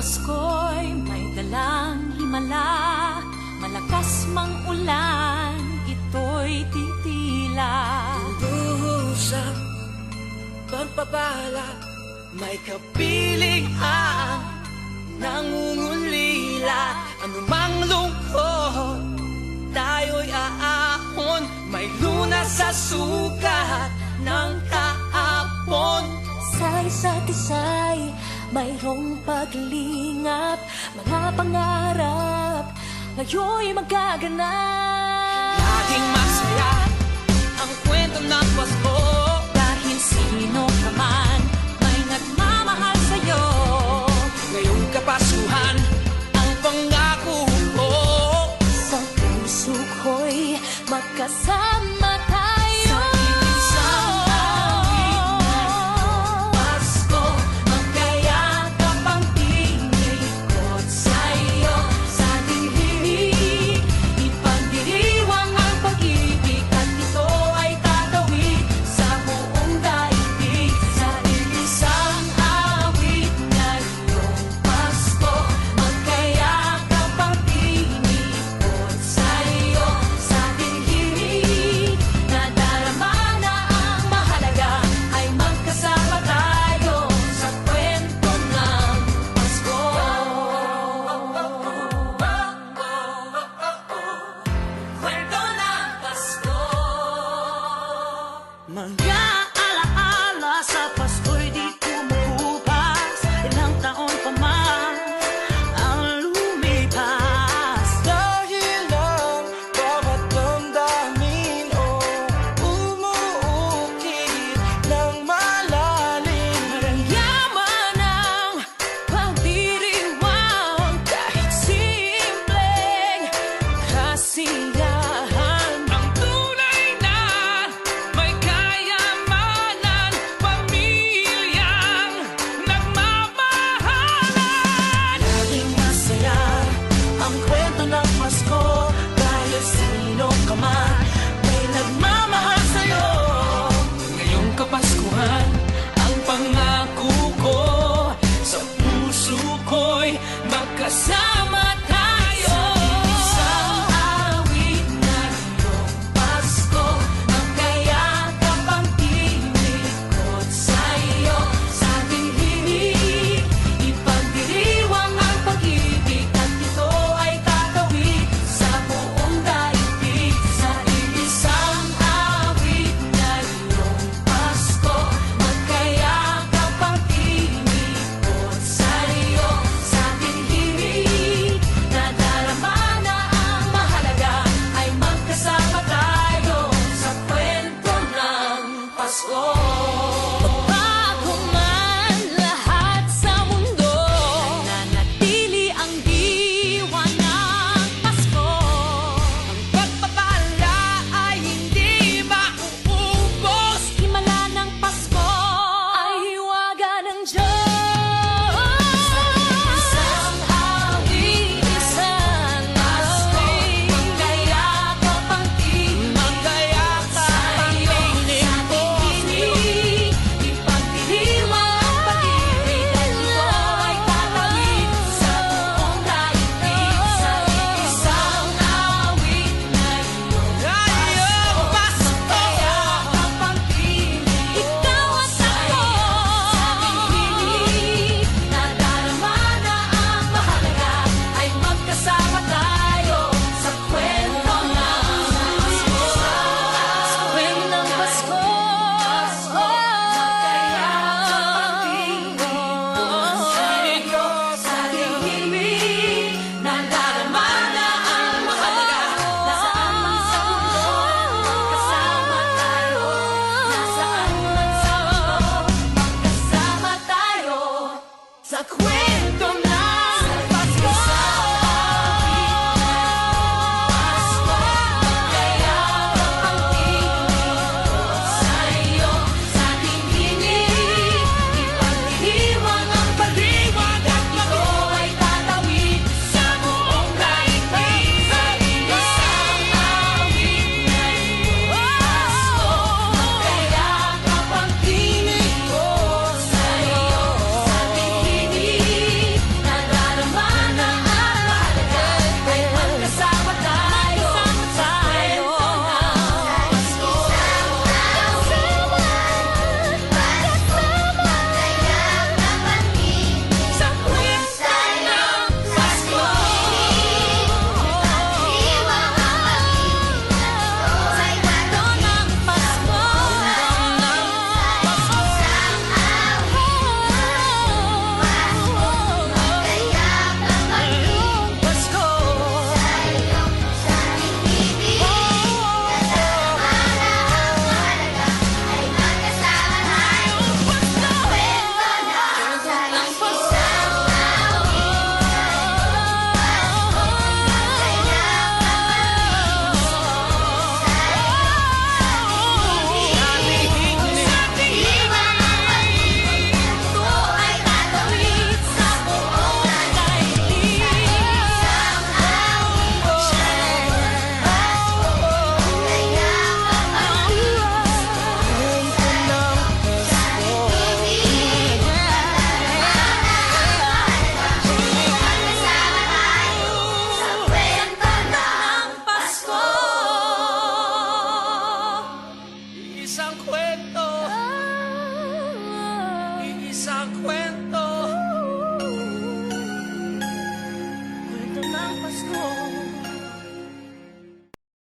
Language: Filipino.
Pasko'y may dalang himala, malakas mang ulan, ito'y titila. Lubusang pagpapala, may kapiling ang nangungulila. Anumang lungkot, tayo'y aahon, may lunas sa sukat ng kahapon. Sa isa't isa'y mayroong paglingap, mga pangarap ngayon'y magaganap. Laging masaya ang kwento ng Pasko, Dahil sino ka man may nagmamahal sa'yo. ngayong Kapaskuhan ang pangako ko. Sa puso ko'y magkasama tayo. Sa isang awit na Pasko, magkayakap ang tinikot sa'yo. Sa dilig, ipagdiriwang ang pag-ibig, at ito ay tatawid sa buong daigdig. Sa iisang awit ngayong Pasko, magkayakap ang tinikot sa'yo. Sa dilig, nadarama na ang mahalaga, ay magkasama tayo sa kwento ng Pasko. Kwento ng Pasko. mga alaala sa Pasko'y di kumukupas. Ilang taon pa man ang lumipas. Dahil ang bawat damdamin o umuukit ng malalim. Maramyaman ang pagdiriwang, kahit simpleng kasiyahan. Ang tunay na may kayamanan, pamilyang nagmamahalan. Laging masaya ang kwento ng Pasko, dahil sino ka man may nagmamahal sa'yo. Ngayong Kapaskuhan ang pangako ko, sa puso ko'y magkasama tayo. Isang awit na ngayong Pasko, magkayakap ang tinikot sa'yo. Sa dilig, ipagdiriwang ang pag-ibig, at ito ay tatawid sa buong daigdig. Sa iisang awit na ngayong Pasko, magkayakap ang tinikot sa'yo. Sa dilig, nadarama na ang mahalaga, ay magkasama tayo sa kwento ng Pasko. Magbago man lahat sa mundo, nananatili ang diwa ng Pasko. Ang pagpapala ay hindi mauubos. Himala ng Pasko ay hiwaga ng Diyos. Isang awit, isang Pasko, magkayakap ang tinig sa'yo. Sa dilig, ipagdiriwang ang pag-ibig, at ito ay tatawid sa buong daigdig. Sa isang awit ngayong Pasko, magkayakap ang tinig, ikaw at ako. Sa dilig, nadarama na ang mahalaga, ay magkasama tayo sa kwento ng Pasko. Sa kwento ng Pasko, magkayakap ang tinig sa'yo. Sa dilig, nadarama na ang mahalaga, nasaan man sa mundo, magkasama tayo. Nasaan man sa mundo, magkasama tayo sa kwento ng